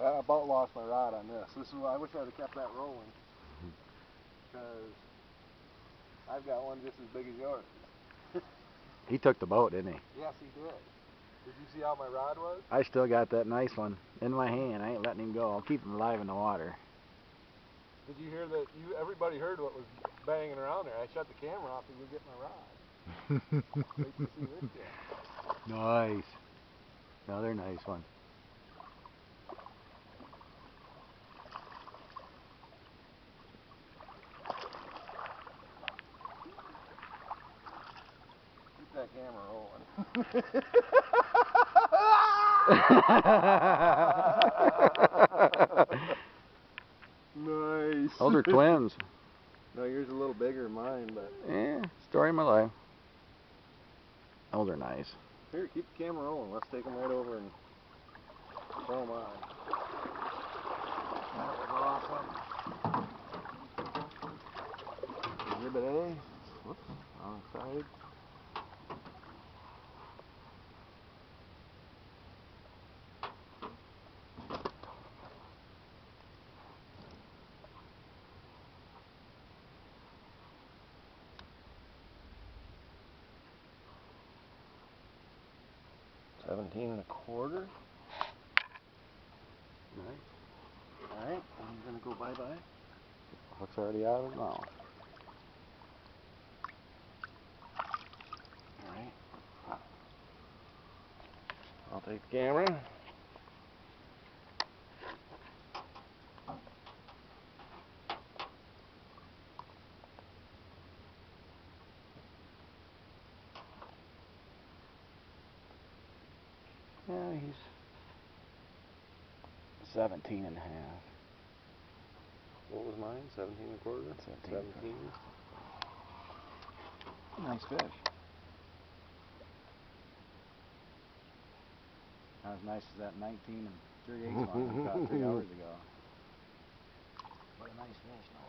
I about lost my rod on this. This is why I wish I'd have kept that rolling. Because I've got one just as big as yours. He took the boat, didn't he? Yes, he did. Did you see how my rod was? I still got that nice one in my hand. I ain't letting him go. I'll keep him alive in the water. Did you hear that? Everybody heard what was banging around there. I shut the camera off to go get my rod. Wait to see this guy. Nice. Another nice one. Keep that camera rolling. Nice. Those are twins. No, yours is a little bigger than mine, but Yeah, story of my life. Those are nice. here, keep the camera rolling. Let's take them right over and throw them on. That was awesome. Exhibit A. Whoops, wrong side. $17.25. Nice. Alright, I'm gonna go bye-bye. Hook's already out of his mouth. Alright. I'll take the camera. Yeah, he's 17 and a half. What was mine? 17.25? 17. Nice fish. Not as nice as that 19 and 3/8 one we caught 3 hours ago. What a nice fish, no.